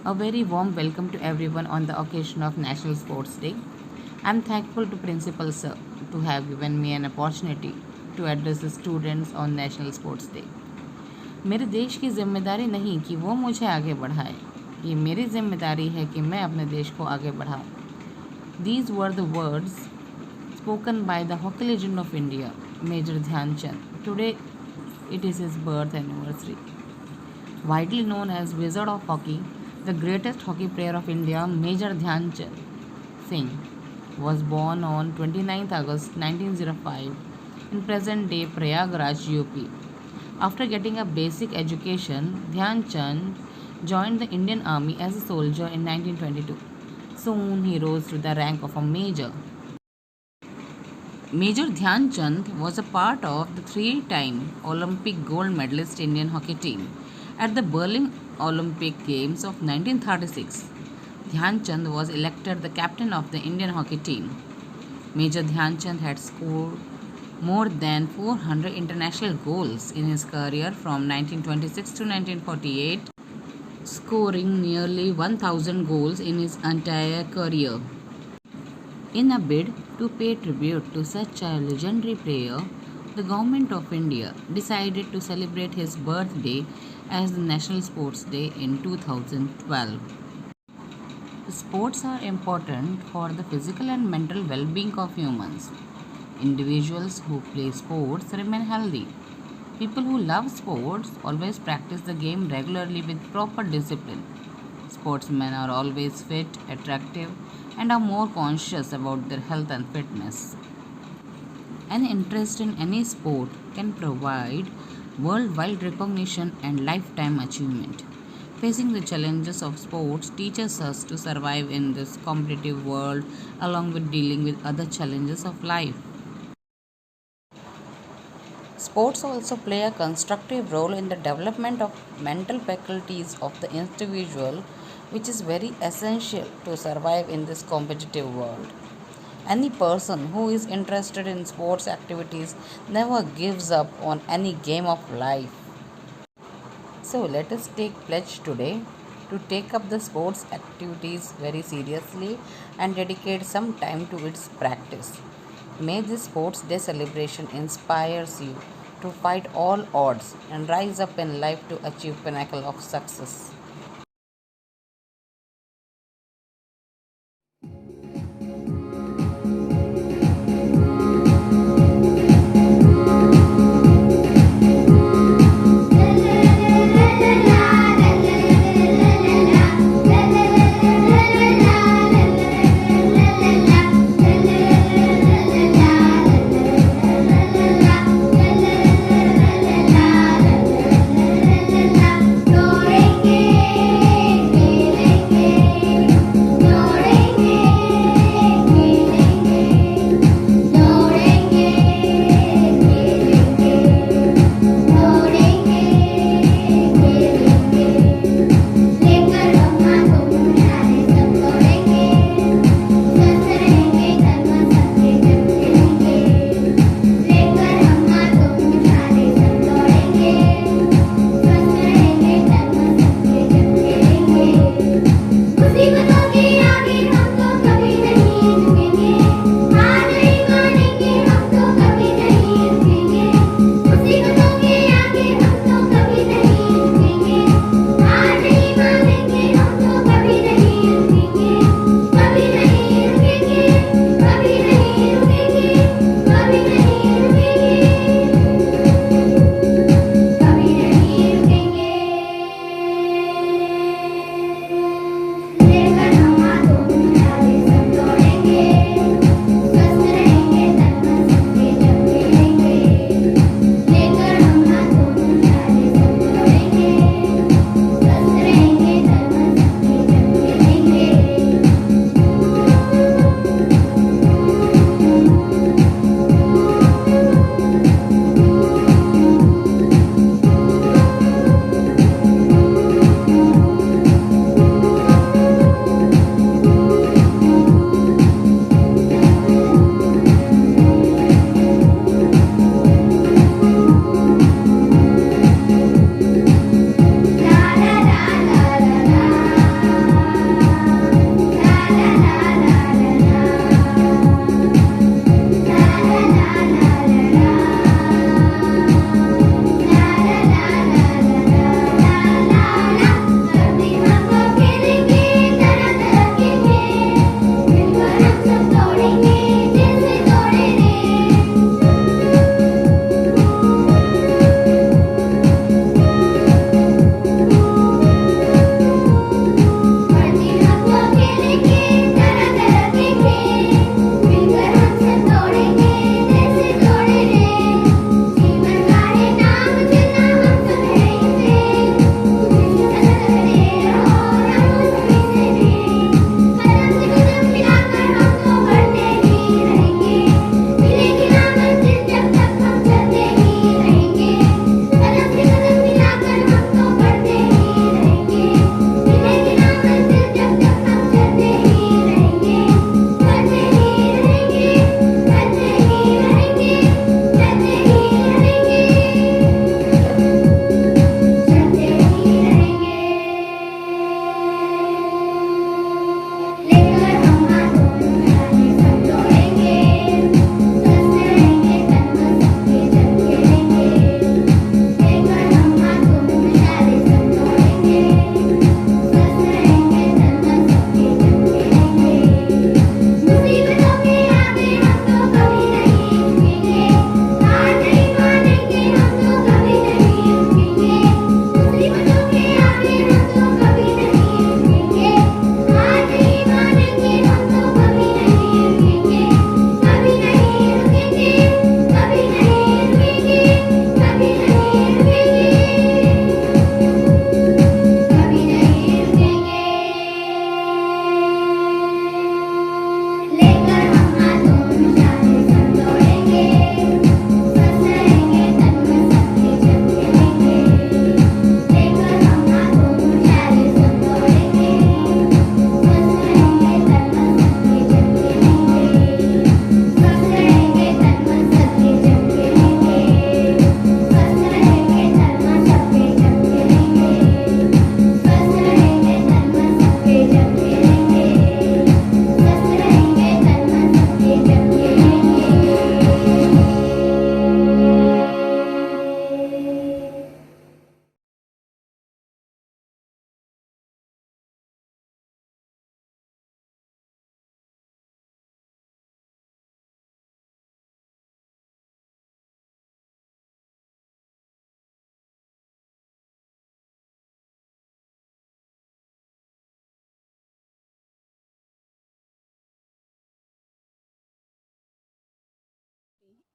A very warm welcome to everyone on the occasion of National Sports Day. I am thankful to Principal Sir to have given me an opportunity to address the students on National Sports Day. मेरे देश की जिम्मेदारी नहीं कि वो मुझे आगे बढ़ाए, ये मेरी जिम्मेदारी है कि मैं अपने देश को आगे बढ़ाऊं. These were the words spoken by the hockey legend of India, Major Dhyan Chand. Today it is his birth anniversary. Widely known as Wizard of Hockey, the greatest hockey player of India, Major Dhyan Chand Singh, was born on 29th August 1905 in present-day Prayagraj, UP. After getting a basic education, Dhyan Chand joined the Indian Army as a soldier in 1922. Soon he rose to the rank of a major. Major Dhyan Chand was a part of the three-time Olympic gold medalist Indian hockey team. At the Berlin Olympic Games of 1936, Dhyan Chand was elected the captain of the Indian hockey team. Major Dhyan Chand had scored more than 400 international goals in his career from 1926 to 1948, scoring nearly 1,000 goals in his entire career. In a bid to pay tribute to such a legendary player, the Government of India decided to celebrate his birthday as the National Sports Day in 2012. Sports are important for the physical and mental well-being of humans. Individuals who play sports remain healthy. People who love sports always practice the game regularly with proper discipline. Sportsmen are always fit, attractive, and are more conscious about their health and fitness. An interest in any sport can provide worldwide recognition and lifetime achievement. Facing the challenges of sports teaches us to survive in this competitive world along with dealing with other challenges of life. Sports also play a constructive role in the development of mental faculties of the individual, which is very essential to survive in this competitive world. Any person who is interested in sports activities never gives up on any game of life. So let us take pledge today to take up the sports activities very seriously and dedicate some time to its practice. May this Sports Day celebration inspires you to fight all odds and rise up in life to achieve pinnacle of success. Glory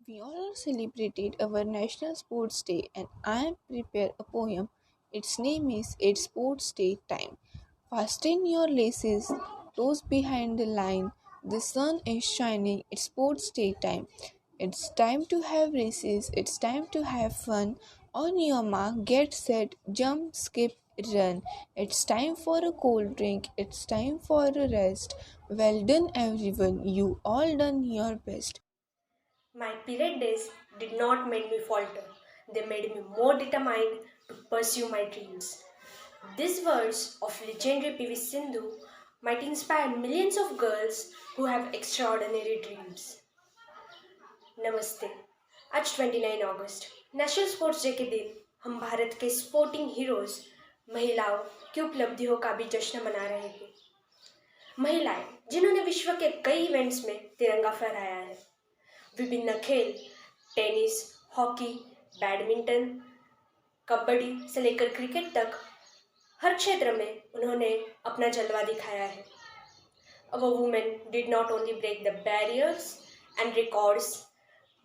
We all celebrated our National Sports Day, and I am prepared a poem. Its name is It's Sports Day Time. Fasten your laces, toes behind the line. The sun is shining. It's sports day time. It's time to have races. It's time to have fun. On your mark, get set, jump, skip, run. It's time for a cold drink. It's time for a rest. Well done, everyone. You all done your best. My period days did not make me falter. They made me more determined to pursue my dreams. These words of legendary PV Sindhu might inspire millions of girls who have extraordinary dreams. नमस्ते। आज 29 अगस्त national sports day के दिन हम भारत के sporting heroes महिलाओं की उपलब्धियों का भी जश्न मना रहे हैं। महिलाएं जिन्होंने विश्व के कई इवेंट्स में तिरंगा फहराया है, विभिन्न खेल टेनिस, हॉकी, बैडमिंटन, कबड्डी से लेकर क्रिकेट तक हर क्षेत्र में उन्होंने अपना जलवा दिखाया है। Our women did not only break the barriers and records,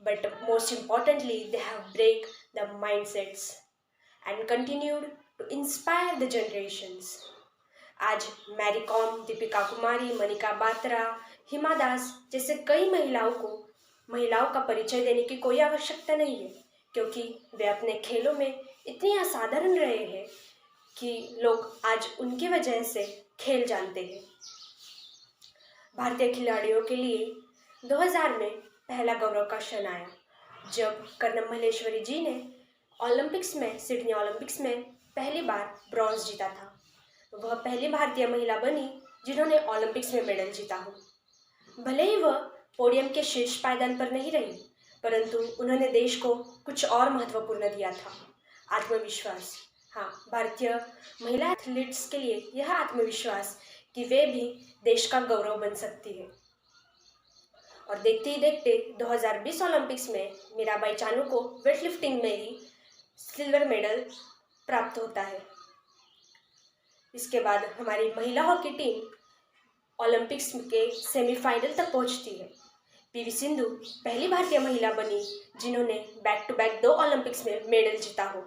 but most importantly, they have break the mindsets and continued to inspire the generations. आज मैरी कॉम, दीपिका कुमारी, मनिका बात्रा, हिमा दास जैसे कई महिलाओं का परिचय देने की कोई आवश्यकता नहीं है, क्योंकि वे अपने खेलों में इतनी असाधारण रहे हैं कि लोग आज उनकी वजह से खेल जानते हैं। भारतीय खिलाड़ियों के लिए 2000 में पहला गौरव का क्षण आया जब कर्णम मल्लेश्वरी जी ने सिडनी ओलंपिक्स में पहली बार ब्रॉन्ज जीता था। वह पहली भारतीय महिला बनी जिन्होंने ओलंपिक्स में मेडल जीता हो। भले ही वह पोडियम के शीर्ष पायदान पर नहीं रही, परंतु उन्होंने देश को कुछ और महत्वपूर्ण दिया था, आत्मविश्वास। हाँ, भारतीय महिला एथलीट्स के लिए यह आत्मविश्वास कि वे भी देश का गौरव बन सकती है। और देखते ही देखते 2020 ओलंपिक्स में मीराबाई चानू को वेटलिफ्टिंग में ही सिल्वर मेडल प्राप्त होता है। इसके बाद हमारी महिला हॉकी टीम ओलंपिक्स के सेमीफाइनल तक पहुंचती है। पीवी सिंधु पहली भारतीय महिला बनी जिन्होंने बैक टू बैक 2 ओलंपिक्स में मेडल जीता हो।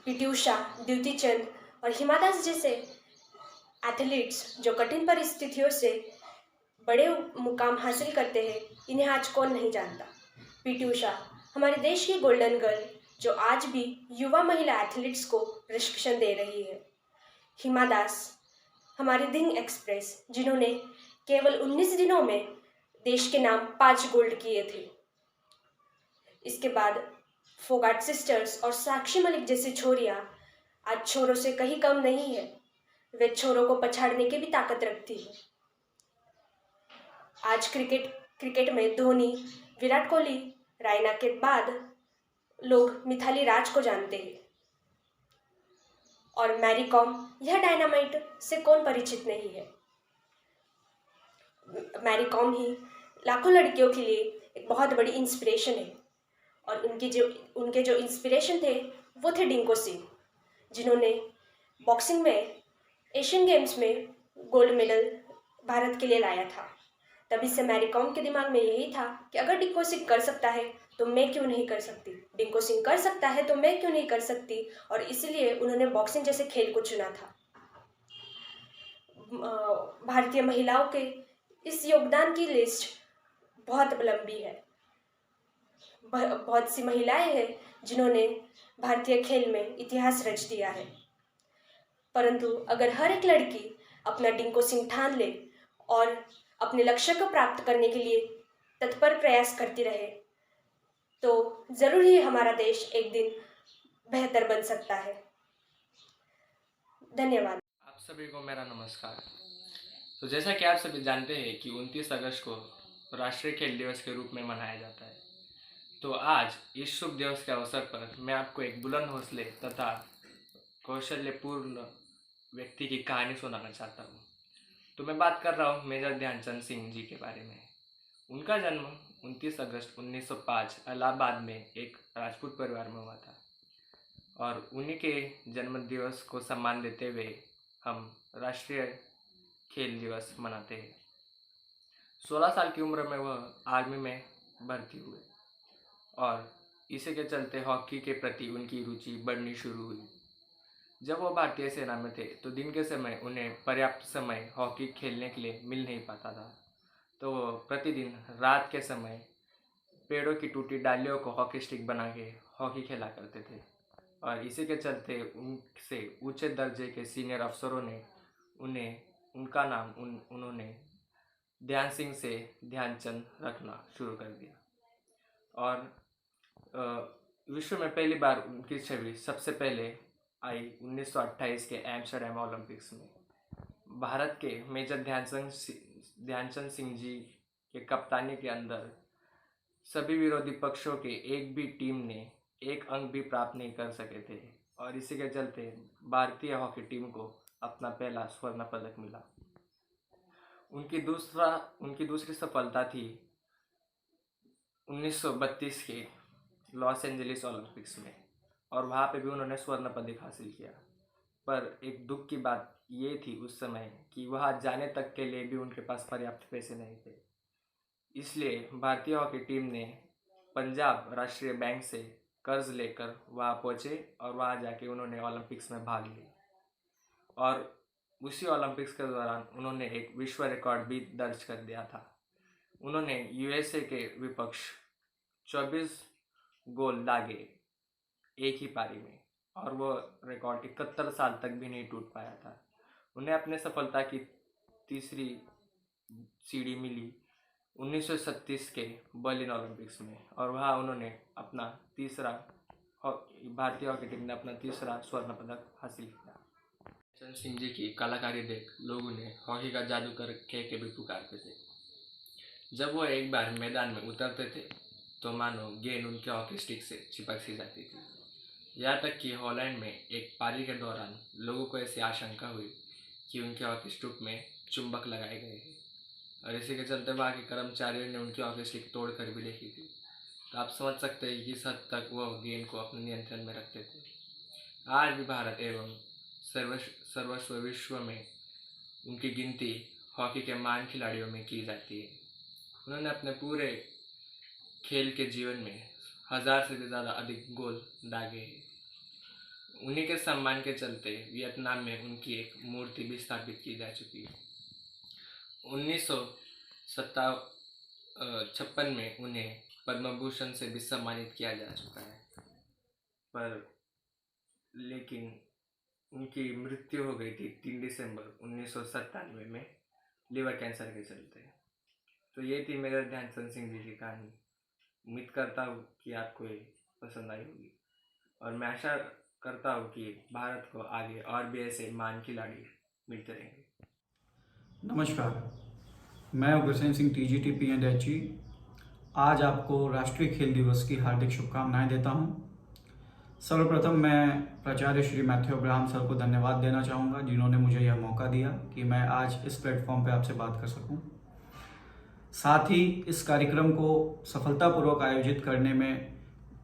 पीटी उषा, द्युति चंद और हिमा दास जैसे एथलीट्स जो कठिन परिस्थितियों से बड़े मुकाम हासिल करते हैं, इन्हें आज कौन नहीं जानता। पीटी उषा हमारे देश की गोल्डन गर्ल जो आज भी युवा महिला एथलीट्स को प्रशिक्षण दे रही है। हिमा दास हमारी दिंग एक्सप्रेस जिन्होंने केवल 19 दिनों में देश के नाम 5 गोल्ड किए थे। इसके बाद फोगाट सिस्टर्स और साक्षी मलिक जैसी छोरियां आज छोरों से कहीं कम नहीं है। वे छोरों को पछाड़ने की भी ताकत रखती है। आज क्रिकेट में धोनी, विराट कोहली, रायना के बाद लोग मिथाली राज को जानते हैं। और मैरी कॉम, यह डायनामाइट से कौन परिचित नहीं है। मैरी कॉम ही लाखों लड़कियों के लिए एक बहुत बड़ी इंस्पिरेशन है। और उनके जो इंस्पिरेशन थे वो थे डिंको सिंह, जिन्होंने बॉक्सिंग में एशियन गेम्स में गोल्ड मेडल भारत के लिए लाया था। तभी से मैरी कॉम के दिमाग में यही था कि अगर डिंको सिंह कर सकता है तो मैं क्यों नहीं कर सकती, डिंको सिंह कर सकता है तो मैं क्यों नहीं कर सकती। और इसलिए उन्होंने बॉक्सिंग जैसे खेल को चुना था। भारतीय महिलाओं के इस योगदान की लिस्ट बहुत लंबी है। बहुत सी महिलाएं हैं जिन्होंने भारतीय खेल में इतिहास रच दिया है। परंतु अगर हर एक लड़की अपना डिंको सिंह ठान ले और अपने लक्ष्य को प्राप्त करने के लिए तत्पर प्रयास करती रहे तो जरूर ही हमारा देश एक दिन बेहतर बन सकता है। धन्यवाद। आप सभी को मेरा नमस्कार। तो जैसा कि आप सभी जानते हैं कि 29 अगस्त को राष्ट्रीय खेल दिवस के रूप में मनाया जाता है, तो आज इस शुभ दिवस के अवसर पर मैं आपको एक बुलंद हौसले तथा कौशल्यपूर्ण व्यक्ति की कहानी सुनाना चाहता हूँ। तो मैं बात कर रहा हूँ मेजर ध्यानचंद सिंह जी के बारे में। उनका जन्म 29 अगस्त 1905 इलाहाबाद में एक राजपूत परिवार में हुआ था और उन्हीं के जन्म दिवस को सम्मान देते हुए हम राष्ट्रीय खेल दिवस मनाते हैं। 16 साल की उम्र में वह आर्मी में भर्ती हुए और इसी के चलते हॉकी के प्रति उनकी रुचि बढ़नी शुरू हुई। जब वो भारतीय सेना में थे तो दिन के समय उन्हें पर्याप्त समय हॉकी खेलने के लिए मिल नहीं पाता था, तो वो प्रतिदिन रात के समय पेड़ों की टूटी डालियों को हॉकी स्टिक बना के हॉकी खेला करते थे। और इसी के चलते उनसे ऊंचे दर्जे के सीनियर अफसरों ने उनका नाम उन्होंने ध्यान सिंह से ध्यानचंद रखना शुरू कर दिया। और विश्व में पहली बार उनकी छवि सबसे पहले आई 1928 के एम्स्टर्डम ओलंपिक्स में। भारत के मेजर ध्यानचंद सिंह जी के कप्तानी के अंदर सभी विरोधी पक्षों के एक भी टीम ने एक अंक भी प्राप्त नहीं कर सके थे और इसी के चलते भारतीय हॉकी टीम को अपना पहला स्वर्ण पदक मिला। उनकी दूसरी सफलता थी 1932 के लॉस एंजलिस ओलंपिक्स में और वहाँ पे भी उन्होंने स्वर्ण पदक हासिल किया। पर एक दुख की बात ये थी उस समय कि वहाँ जाने तक के लिए भी उनके पास पर्याप्त पैसे नहीं थे। इसलिए भारतीय हॉकी टीम ने पंजाब राष्ट्रीय बैंक से कर्ज लेकर वहाँ पहुँचे और वहाँ जाके उन्होंने ओलंपिक्स में भाग लिया और उसी ओलंपिक्स के दौरान उन्होंने एक विश्व रिकॉर्ड भी दर्ज कर दिया था। उन्होंने यूएसए के विपक्ष 24 गोल दागे एक ही पारी में और वो रिकॉर्ड 71 साल तक भी नहीं टूट पाया था। उन्हें अपने सफलता की तीसरी सीढ़ी मिली 1937 के बर्लिन ओलंपिक्स में और वहाँ उन्होंने अपना भारतीय हॉकी टीम ने अपना तीसरा स्वर्ण पदक हासिल किया। ध्यानचंद सिंह जी की कलाकारी देख लोग उन्हें हॉकी का जादूगर कह के भी पुकारते थे। जब वो एक बार मैदान में उतरते थे तो मानो गेंद उनके हॉकी स्टिक से चिपक सी जाती थी। यहाँ तक कि हॉलैंड में एक पारी के दौरान लोगों को ऐसी आशंका हुई कि उनके हॉकी स्टिक में चुंबक लगाए गए हैं और इसी के चलते वहाँ के कर्मचारियों ने उनकी हॉकी स्टिक तोड़ कर भी देखी थी। तो आप समझ सकते हैं कि किस हद तक वो गेंद को अपने नियंत्रण में रखते थे। आज भी भारत एवं सर्वस्व विश्व में उनकी गिनती हॉकी के महान खिलाड़ियों में की जाती है। उन्होंने अपने पूरे खेल के जीवन में 1000 से भी ज़्यादा अधिक गोल दागे हैं। उन्हीं के सम्मान के चलते वियतनाम में उनकी एक मूर्ति भी स्थापित की जा चुकी है। 1956 में उन्हें पद्म भूषण से भी सम्मानित किया जा चुका है, लेकिन उनकी मृत्यु हो गई थी 3 दिसंबर 1997 में लिवर कैंसर के चलते। तो ये थी मेजर ध्यानचंद सिंह जी की कहानी। उम्मीद करता हूँ कि आपको ये पसंद आई होगी और मैं आशा करता हूँ कि भारत को आगे और भी ऐसे महान खिलाड़ी मिलते रहेंगे। नमस्कार, मैं उग्रसेन सिंह TGT PNHE आज आपको राष्ट्रीय खेल दिवस की हार्दिक शुभकामनाएं देता हूं। सर्वप्रथम मैं प्राचार्य श्री मैथ्यू अब्राहम सर को धन्यवाद देना चाहूँगा जिन्होंने मुझे यह मौका दिया कि मैं आज इस प्लेटफॉर्म पर आपसे बात कर सकूं। साथ ही इस कार्यक्रम को सफलतापूर्वक आयोजित करने में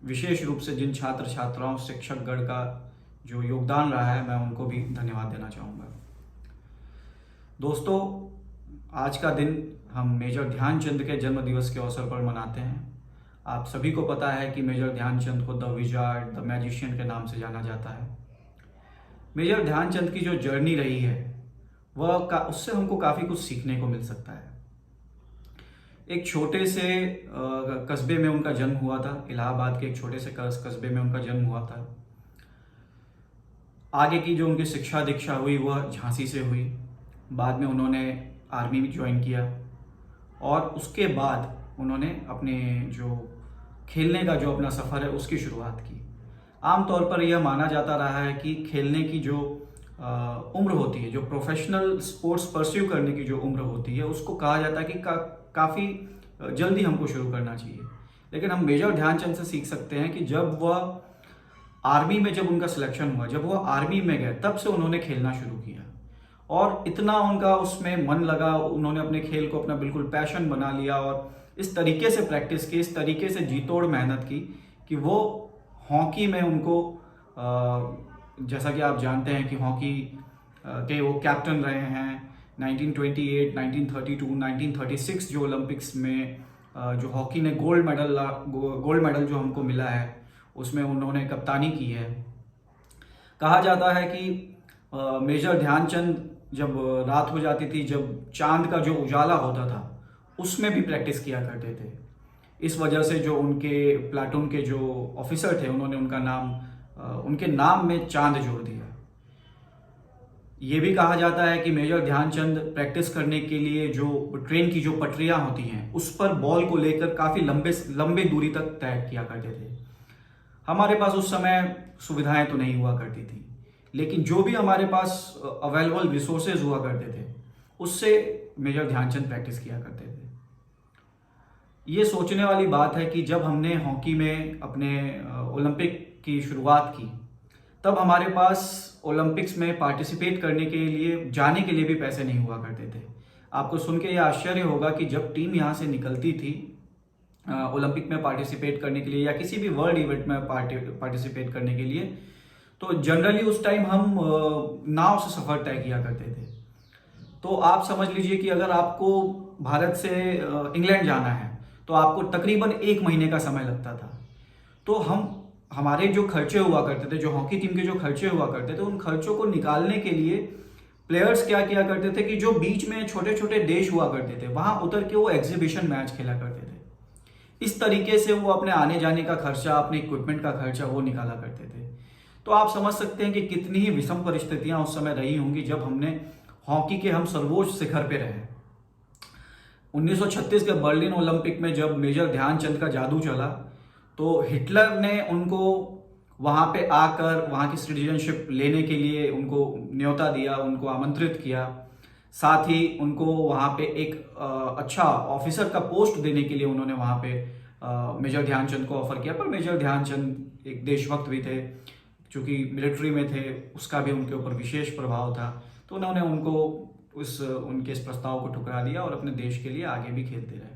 विशेष रूप से जिन छात्र छात्राओं शिक्षकगण का जो योगदान रहा है मैं उनको भी धन्यवाद देना चाहूँगा। दोस्तों, आज का दिन हम मेजर ध्यानचंद के जन्म दिवस के अवसर पर मनाते हैं। आप सभी को पता है कि मेजर ध्यानचंद को द विजार्ड, द मैजिशियन के नाम से जाना जाता है। मेजर ध्यानचंद की जो जर्नी रही है उससे हमको काफ़ी कुछ सीखने को मिल सकता है। एक छोटे से कस्बे में उनका जन्म हुआ था, इलाहाबाद के एक छोटे से कस्बे में उनका जन्म हुआ था। आगे की जो उनकी शिक्षा दीक्षा हुई वह झांसी से हुई। बाद में उन्होंने आर्मी में ज्वाइन किया और उसके बाद उन्होंने अपने जो खेलने का जो अपना सफ़र है उसकी शुरुआत की। आमतौर पर यह माना जाता रहा है कि खेलने की जो उम्र होती है, जो प्रोफेशनल स्पोर्ट्स परस्यू करने की जो उम्र होती है, उसको कहा जाता है कि काफ़ी जल्दी हमको शुरू करना चाहिए। लेकिन हम मेजर ध्यानचंद से सीख सकते हैं कि जब वह आर्मी में जब उनका सिलेक्शन हुआ, जब वह आर्मी में गए, तब से उन्होंने खेलना शुरू किया और इतना उनका उसमें मन लगा, उन्होंने अपने खेल को अपना बिल्कुल पैशन बना लिया और इस तरीके से प्रैक्टिस की, इस तरीके से जी तोड़ मेहनत की कि वो हॉकी में उनको जैसा कि आप जानते हैं कि हॉकी के वो कैप्टन रहे हैं। 1928, 1932, 1936 जो ओलंपिक्स में जो हॉकी ने गोल्ड मेडल जो हमको मिला है उसमें उन्होंने कप्तानी की है। कहा जाता है कि मेजर ध्यानचंद जब रात हो जाती थी, जब चांद का जो उजाला होता था उसमें भी प्रैक्टिस किया करते थे। इस वजह से जो उनके प्लाटून के जो ऑफिसर थे उन्होंने उनके नाम में चांद जोड़ दिया। ये भी कहा जाता है कि मेजर ध्यानचंद प्रैक्टिस करने के लिए जो ट्रेन की जो पटरियां होती हैं उस पर बॉल को लेकर काफ़ी लंबे दूरी तक तय किया करते थे। हमारे पास उस समय सुविधाएं तो नहीं हुआ करती थी, लेकिन जो भी हमारे पास अवेलेबल रिसोर्सेज हुआ करते थे उससे मेजर ध्यानचंद प्रैक्टिस किया करते थे। ये सोचने वाली बात है कि जब हमने हॉकी में अपने ओलंपिक की शुरुआत की तब हमारे पास ओलंपिक्स में पार्टिसिपेट करने के लिए जाने के लिए भी पैसे नहीं हुआ करते थे। आपको सुन के यह आश्चर्य होगा कि जब टीम यहाँ से निकलती थी ओलंपिक में पार्टिसिपेट करने के लिए या किसी भी वर्ल्ड इवेंट में पार्टिसिपेट करने के लिए, तो जनरली उस टाइम हम नाव से सफ़र तय किया करते थे। तो आप समझ लीजिए कि अगर आपको भारत से इंग्लैंड जाना है तो आपको तकरीबन 1 महीने का समय लगता था। तो हमारे जो खर्चे हुआ करते थे, जो हॉकी टीम के जो खर्चे हुआ करते थे, उन खर्चों को निकालने के लिए प्लेयर्स क्या किया करते थे कि जो बीच में छोटे छोटे देश हुआ करते थे वहां उतर के वो एग्जीबिशन मैच खेला करते थे। इस तरीके से वो अपने आने जाने का खर्चा, अपने इक्विपमेंट का खर्चा वो निकाला करते थे। तो आप समझ सकते हैं कि कितनी ही विषम परिस्थितियां उस समय रही होंगी जब हमने हॉकी के हम सर्वोच्च शिखर पे रहे। 1936 के बर्लिन ओलंपिक में जब मेजर ध्यानचंद का जादू चला तो हिटलर ने उनको वहाँ पे आकर वहाँ की सिटीजनशिप लेने के लिए उनको न्योता दिया, उनको आमंत्रित किया। साथ ही उनको वहाँ पे एक अच्छा ऑफिसर का पोस्ट देने के लिए उन्होंने वहाँ पे मेजर ध्यानचंद को ऑफर किया। पर मेजर ध्यानचंद एक देशभक्त भी थे, चूँकि मिलिट्री में थे, उसका भी उनके ऊपर विशेष प्रभाव था। तो उन्होंने उनके इस प्रस्ताव को ठुकरा दिया और अपने देश के लिए आगे भी खेलते रहे।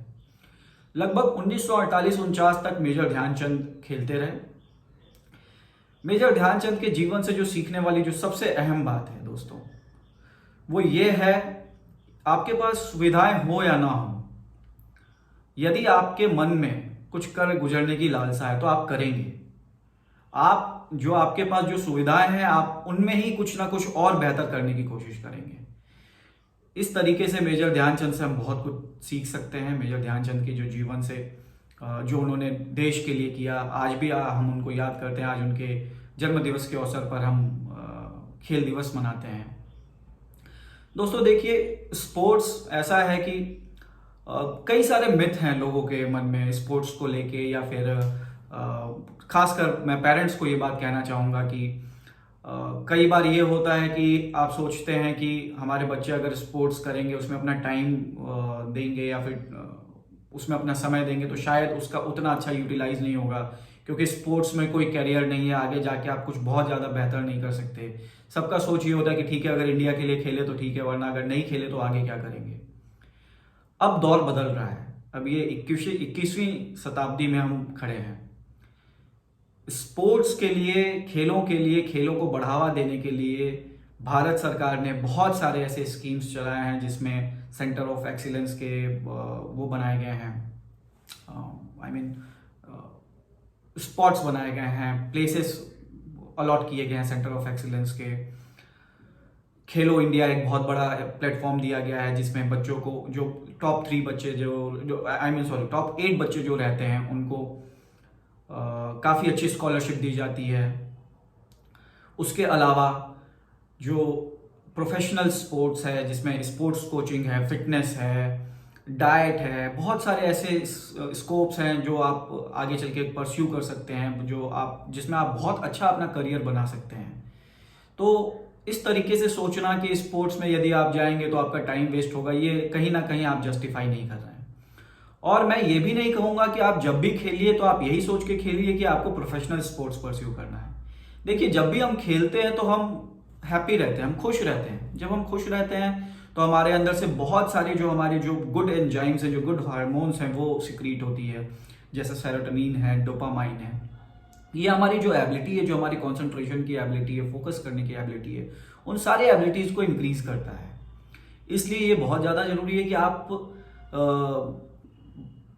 लगभग 1948-49 तक मेजर ध्यानचंद खेलते रहे। मेजर ध्यानचंद के जीवन से जो सीखने वाली जो सबसे अहम बात है दोस्तों, वो ये है, आपके पास सुविधाएं हो या ना हो, यदि आपके मन में कुछ कर गुजरने की लालसा है तो आप करेंगे। आपके पास जो सुविधाएं हैं आप उनमें ही कुछ ना कुछ और बेहतर करने की कोशिश करेंगे। इस तरीके से मेजर ध्यानचंद से हम बहुत कुछ सीख सकते हैं। मेजर ध्यानचंद के जो जीवन से जो उन्होंने देश के लिए किया, आज भी हम उनको याद करते हैं। आज उनके जन्म दिवस के अवसर पर हम खेल दिवस मनाते हैं। दोस्तों देखिए, स्पोर्ट्स ऐसा है कि कई सारे मिथ हैं लोगों के मन में स्पोर्ट्स को लेके, या फिर खासकर मैं पेरेंट्स को ये बात कहना चाहूँगा कि कई बार ये होता है कि आप सोचते हैं कि हमारे बच्चे अगर स्पोर्ट्स करेंगे, उसमें अपना टाइम देंगे या फिर उसमें अपना समय देंगे तो शायद उसका उतना अच्छा यूटिलाइज नहीं होगा, क्योंकि स्पोर्ट्स में कोई करियर नहीं है, आगे जाके आप कुछ बहुत ज़्यादा बेहतर नहीं कर सकते। सबका सोच ये होता है कि ठीक है, अगर इंडिया के लिए खेले तो ठीक है, वरना अगर नहीं खेले तो आगे क्या करेंगे। अब दौर बदल रहा है, अब ये 21वीं शताब्दी में हम खड़े हैं। स्पोर्ट्स के लिए, खेलों को बढ़ावा देने के लिए भारत सरकार ने बहुत सारे ऐसे स्कीम्स चलाए हैं जिसमें सेंटर ऑफ एक्सीलेंस के वो बनाए गए हैं, स्पॉट्स बनाए गए हैं, प्लेसेस अलॉट किए गए हैं सेंटर ऑफ एक्सीलेंस के। खेलो इंडिया एक बहुत बड़ा प्लेटफॉर्म दिया गया है जिसमें बच्चों को, जो टॉप 3 बच्चे टॉप 8 बच्चे जो रहते हैं उनको काफ़ी अच्छी स्कॉलरशिप दी जाती है। उसके अलावा जो प्रोफेशनल स्पोर्ट्स है जिसमें स्पोर्ट्स कोचिंग है, फिटनेस है, डाइट है, बहुत सारे ऐसे स्कोप्स हैं जो आप आगे चल के परस्यू कर सकते हैं, जिसमें आप बहुत अच्छा अपना करियर बना सकते हैं। तो इस तरीके से सोचना कि स्पोर्ट्स में यदि आप जाएंगे तो आपका टाइम वेस्ट होगा, ये कहीं ना कहीं आप जस्टिफाई नहीं कर रहे हैं। और मैं ये भी नहीं कहूँगा कि आप जब भी खेलिए तो आप यही सोच के खेलिए कि आपको प्रोफेशनल स्पोर्ट्स परस्यू करना है। देखिए, जब भी हम खेलते हैं तो हम हैप्पी रहते हैं, हम खुश रहते हैं। जब हम खुश रहते हैं तो हमारे अंदर से बहुत सारे हमारे जो गुड एंजाइम्स हैं, जो गुड हार्मोन्स हैं, वो सिक्रीट होती है, जैसे सेरोटोनिन है, डोपामाइन है। ये हमारी जो एबिलिटी है, जो हमारी कंसंट्रेशन की एबिलिटी है, फोकस करने की एबिलिटी है, उन सारी एबिलिटीज़ को इंक्रीज करता है। इसलिए ये बहुत ज़्यादा ज़रूरी है कि आप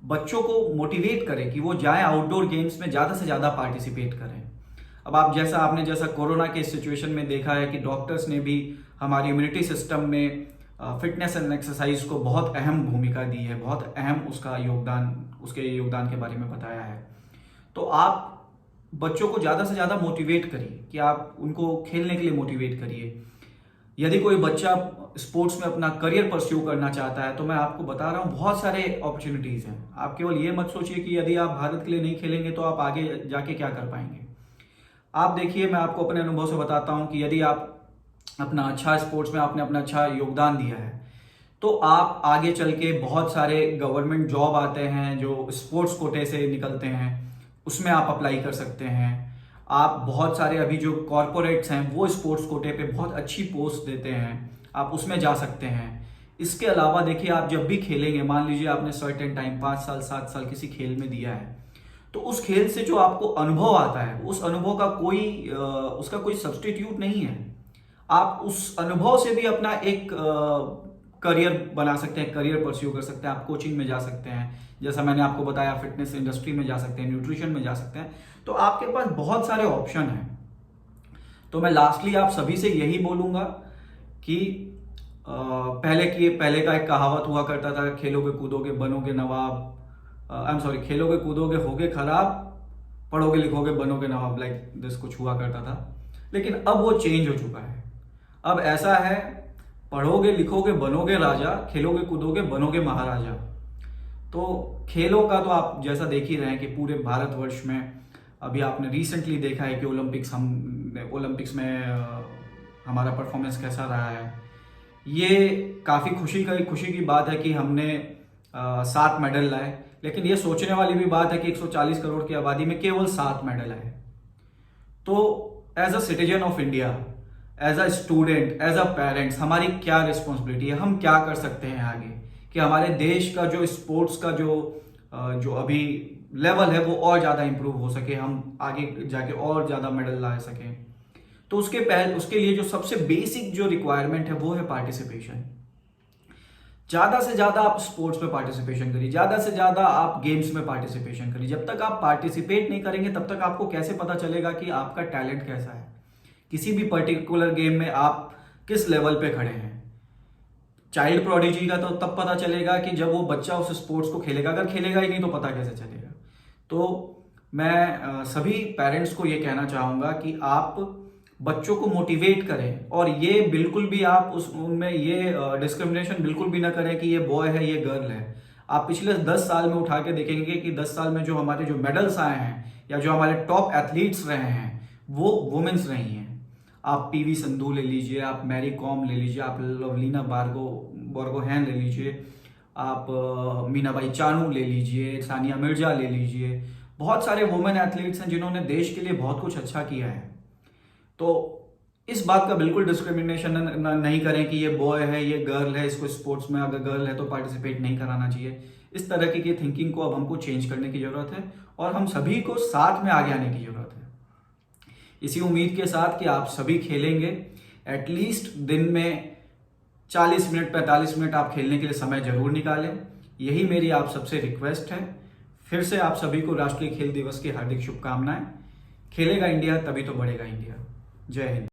बच्चों को मोटिवेट करें कि वो जाएं आउटडोर गेम्स में ज़्यादा से ज़्यादा पार्टिसिपेट करें। अब आपने जैसा कोरोना के सिचुएशन में देखा है कि डॉक्टर्स ने भी हमारी इम्यूनिटी सिस्टम में फिटनेस एंड एक्सरसाइज को बहुत अहम भूमिका दी है, बहुत अहम उसके योगदान के बारे में बताया है। तो आप बच्चों को ज़्यादा से ज़्यादा मोटिवेट करिए कि आप उनको खेलने के लिए मोटिवेट करिए। यदि कोई बच्चा स्पोर्ट्स में अपना करियर परस्यू करना चाहता है तो मैं आपको बता रहा हूँ बहुत सारे अपॉर्चुनिटीज़ हैं। आप केवल ये मत सोचिए कि यदि आप भारत के लिए नहीं खेलेंगे तो आप आगे जाके क्या कर पाएंगे। आप देखिए, मैं आपको अपने अनुभव से बताता हूँ कि यदि आप अपना अच्छा स्पोर्ट्स में आपने अपना अच्छा योगदान दिया है तो आप आगे चल के बहुत सारे गवर्नमेंट जॉब आते हैं जो स्पोर्ट्स कोटे से निकलते हैं, उसमें आप अप्लाई कर सकते हैं। आप बहुत सारे अभी जो कॉरपोरेट्स हैं वो स्पोर्ट्स कोटे पे बहुत अच्छी पोस्ट देते हैं, आप उसमें जा सकते हैं। इसके अलावा देखिए, आप जब भी खेलेंगे, मान लीजिए आपने सर्टेन टाइम 5 साल 7 साल किसी खेल में दिया है, तो उस खेल से जो आपको अनुभव आता है उस अनुभव का उसका कोई सब्स्टिट्यूट नहीं है। आप उस अनुभव से भी अपना एक करियर बना सकते हैं, करियर परस्यू कर सकते हैं। आप कोचिंग में जा सकते हैं, जैसा मैंने आपको बताया, फिटनेस इंडस्ट्री में जा सकते हैं, न्यूट्रिशन में जा सकते हैं। तो आपके पास बहुत सारे ऑप्शन हैं। तो मैं लास्टली आप सभी से यही बोलूँगा कि पहले का एक कहावत हुआ करता था, खेलोगे कूदोगे बनोगे नवाब, खेलोगे कूदोगे होगे खराब, पढ़ोगे लिखोगे बनोगे नवाब, लाइक दिस कुछ हुआ करता था। लेकिन अब वो चेंज हो चुका है। अब ऐसा है, पढ़ोगे लिखोगे बनोगे राजा, खेलोगे कूदोगे बनोगे महाराजा। तो खेलों का तो आप जैसा देख ही रहे हैं कि पूरे भारतवर्ष में अभी आपने रिसेंटली देखा है कि ओलंपिक्स में हमारा परफॉर्मेंस कैसा रहा है। ये काफ़ी खुशी की बात है कि हमने 7 मेडल लाए, लेकिन ये सोचने वाली भी बात है कि 140 करोड़ की आबादी में केवल 7 मेडल आए। तो as a citizen of India, as a student, as a parents, हमारी क्या रिस्पॉन्सिबिलिटी है, हम क्या कर सकते हैं आगे कि हमारे देश का जो स्पोर्ट्स का जो अभी लेवल है वो और ज़्यादा इंप्रूव हो सके, हम आगे जाके और ज़्यादा मेडल ला सकें। तो उसके लिए जो सबसे बेसिक जो रिक्वायरमेंट है वो है पार्टिसिपेशन। ज़्यादा से ज़्यादा आप स्पोर्ट्स में पार्टिसिपेशन करिए, ज़्यादा से ज़्यादा आप गेम्स में पार्टिसिपेशन करिए। जब तक आप पार्टिसिपेट नहीं करेंगे तब तक आपको कैसे पता चलेगा कि आपका टैलेंट कैसा है, किसी भी पर्टिकुलर गेम में आप किस लेवल पे खड़े हैं। चाइल्ड प्रोडिजी का तो तब पता चलेगा कि जब वो बच्चा उस स्पोर्ट्स को खेलेगा, अगर खेलेगा ही नहीं तो पता कैसे चलेगा। तो मैं सभी पेरेंट्स को ये कहना चाहूँगा कि आप बच्चों को मोटिवेट करें, और ये बिल्कुल भी आप उनमें ये डिस्क्रिमिनेशन बिल्कुल भी ना करें कि ये बॉय है ये गर्ल है। आप पिछले 10 साल में उठा के देखेंगे कि 10 साल में जो हमारे जो मेडल्स आए हैं या जो हमारे टॉप एथलीट्स रहे हैं वो वुमेन्स रही हैं। आप पीवी संधू ले लीजिए, आप मैरी कॉम ले लीजिए, आप लवलीना बोर्गोहेन ले लीजिए, आप मीनाबाई चानू ले लीजिए, सानिया मिर्जा ले लीजिए। बहुत सारे वुमेन एथलीट्स हैं जिन्होंने देश के लिए बहुत कुछ अच्छा किया है। तो इस बात का बिल्कुल डिस्क्रिमिनेशन नहीं करें कि ये बॉय है ये गर्ल है, इसको स्पोर्ट्स में अगर गर्ल है तो पार्टिसिपेट नहीं कराना चाहिए। इस तरह की थिंकिंग को अब हमको चेंज करने की ज़रूरत है और हम सभी को साथ में आगे आने की ज़रूरत है। इसी उम्मीद के साथ कि आप सभी खेलेंगे, एटलीस्ट दिन में 40 मिनट 45 मिनट आप खेलने के लिए समय जरूर निकालें। यही मेरी आप सबसे रिक्वेस्ट है। फिर से आप सभी को राष्ट्रीय खेल दिवस की हार्दिक शुभकामनाएं। खेलेगा इंडिया तभी तो बढ़ेगा इंडिया। जय हिंद।